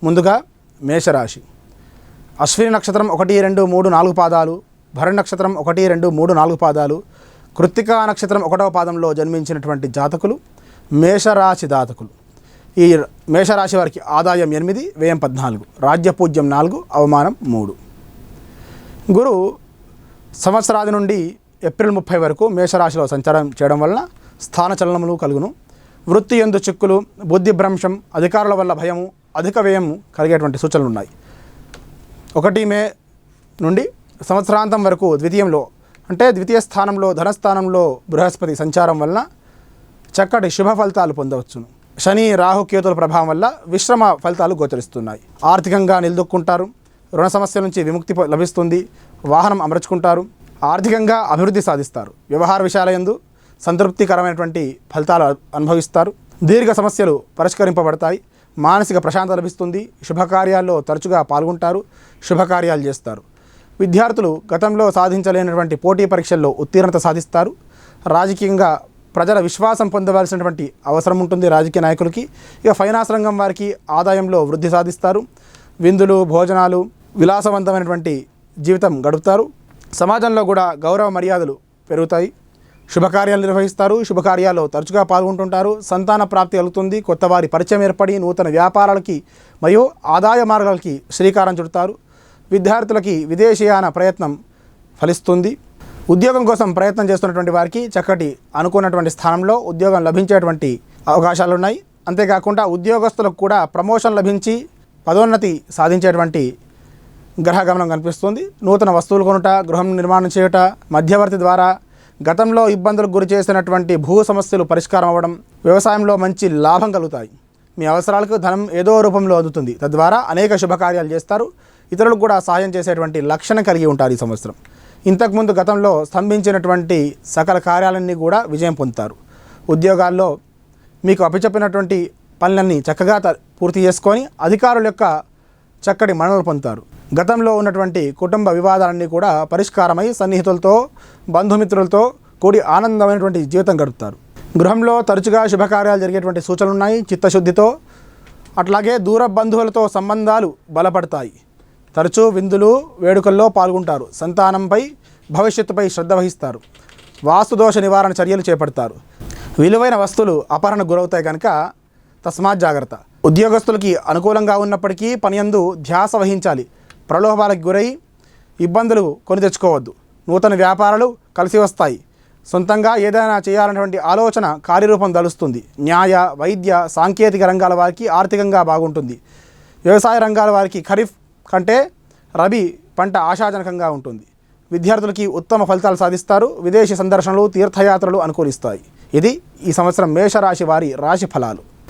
ముందుగా మేషరాశి. అశ్విని నక్షత్రం 1, 2, 3, 4 పాదాలు, భరణి నక్షత్రం 1, 2, 3, 4 పాదాలు, కృత్తికా నక్షత్రం 1వ పాదంలో జన్మించినటువంటి జాతకులు మేషరాశి జాతకులు. ఈ మేషరాశి వారికి ఆదాయం 8, వ్యయం 14, రాజ్యపూజ్యం 4, అవమానం 3. గురు సంవత్సరాది నుండి ఏప్రిల్ 30 వరకు మేషరాశిలో సంచారం చేయడం వలన స్థాన చలనములు కలుగును. వృత్తి యందు చిక్కులు, బుద్ధి భ్రంశం, అధికారుల వల్ల భయము, అధిక వ్యయం కలిగేటువంటి సూచనలు ఉన్నాయి. 1 మే నుండి సంవత్సరాంతం వరకు ద్వితీయ స్థానంలో ధనస్థానంలో బృహస్పతి సంచారం వలన చక్కటి శుభ ఫలితాలు పొందవచ్చును. శని రాహు కేతుల ప్రభావం వల్ల విశ్రమ ఫలితాలు గోచరిస్తున్నాయి. ఆర్థికంగా నిలదొక్కుంటారు. రుణ సమస్యల నుంచి విముక్తి లభిస్తుంది. వాహనం అమర్చుకుంటారు. ఆర్థికంగా అభివృద్ధి సాధిస్తారు. వ్యవహార విషయాల యందు సంతృప్తికరమైనటువంటి ఫలితాలు అనుభవిస్తారు. దీర్ఘ సమస్యలు పరిష్కరింపబడతాయి. మానసిక ప్రశాంతత లభిస్తుంది. శుభకార్యాల్లో తరచుగా పాల్గొంటారు. శుభకార్యాలు చేస్తారు. విద్యార్థులు గతంలో సాధించలేనటువంటి పోటీ పరీక్షల్లో ఉత్తీర్ణత సాధిస్తారు. రాజకీయంగా ప్రజల విశ్వాసం పొందవలసినటువంటి అవసరం ఉంటుంది రాజకీయ నాయకులకి. ఇక ఫైనాన్స్ రంగం వారికి ఆదాయంలో వృద్ధి సాధిస్తారు. విందులు, భోజనాలు, విలాసవంతమైనటువంటి జీవితం గడుపుతారు. సమాజంలో కూడా గౌరవ మర్యాదలు పెరుగుతాయి. శుభకార్యాలు నిర్వహిస్తారు. శుభకార్యాల్లో తరచుగా పాల్గొంటుంటారు. సంతాన ప్రాప్తి కలుగుతుంది. కొత్త వారి పరిచయం ఏర్పడి నూతన వ్యాపారాలకి మరియు ఆదాయ మార్గాలకి శ్రీకారం చుడతారు. విద్యార్థులకి విదేశీయాన ప్రయత్నం ఫలిస్తుంది. ఉద్యోగం కోసం ప్రయత్నం చేస్తున్నటువంటి వారికి చక్కటి అనుకున్నటువంటి స్థానంలో ఉద్యోగం లభించేటువంటి అవకాశాలు ఉన్నాయి. అంతేకాకుండా ఉద్యోగస్తులకు కూడా ప్రమోషన్ లభించి పదోన్నతి సాధించేటువంటి గ్రహగమనం కనిపిస్తుంది. నూతన వస్తువులు కొనుట, గృహం నిర్మాణం చేయుట, మధ్యవర్తి ద్వారా గతంలో ఇబ్బందులకు గురి చేసినటువంటి భూ సమస్యలు పరిష్కారం అవ్వడం, వ్యవసాయంలో మంచి లాభం కలుగుతాయి. మీ అవసరాలకు ధనం ఏదో రూపంలో అందుతుంది. తద్వారా అనేక శుభకార్యాలు చేస్తారు. ఇతరులకు కూడా సహాయం చేసేటువంటి లక్షణం కలిగి ఉంటారు ఈ సంవత్సరం. ఇంతకుముందు గతంలో స్తంభించినటువంటి సకల కార్యాలన్నీ కూడా విజయం పొందుతారు. ఉద్యోగాల్లో మీకు అప్పచెప్పినటువంటి పనులన్నీ చక్కగా పూర్తి చేసుకొని అధికారుల యొక్క చక్కటి మన్ననలు పొందుతారు. గతంలో ఉన్నటువంటి కుటుంబ వివాదాలన్నీ కూడా పరిష్కారమై సన్నిహితులతో, బంధుమిత్రులతో కూడి ఆనందమైనటువంటి జీవితం గడుపుతారు. గృహంలో తరచుగా శుభకార్యాలు జరిగేటువంటి సూచనలు ఉన్నాయి. చిత్తశుద్ధితో అట్లాగే దూర బంధువులతో సంబంధాలు బలపడతాయి. తరచూ విందులు, వేడుకల్లో పాల్గొంటారు. సంతానంపై, భవిష్యత్తుపై శ్రద్ధ వహిస్తారు. వాస్తుదోష నివారణ చర్యలు చేపడతారు. విలువైన వస్తువులు అపహరణకు గురవుతాయి కనుక తస్మాత్ జాగ్రత్త. ఉద్యోగస్తులకి అనుకూలంగా ఉన్నప్పటికీ పనియందు ధ్యాస వహించాలి. ప్రలోభాలకు గురై ఇబ్బందులు కొని తెచ్చుకోవద్దు. నూతన వ్యాపారాలు కలిసి వస్తాయి. సొంతంగా ఏదైనా చేయాలనేటువంటి ఆలోచన కార్యరూపం దలుస్తుంది. న్యాయ, వైద్య, సాంకేతిక రంగాల వారికి ఆర్థికంగా బాగుంటుంది. వ్యవసాయ రంగాల వారికి ఖరీఫ్ కంటే రబీ పంట ఆశాజనకంగా ఉంటుంది. విద్యార్థులకి ఉత్తమ ఫలితాలు సాధిస్తారు. విదేశీ సందర్శనలు, తీర్థయాత్రలు అనుకూలిస్తాయి. ఇది ఈ సంవత్సరం మేషరాశి వారి రాశి ఫలాలు.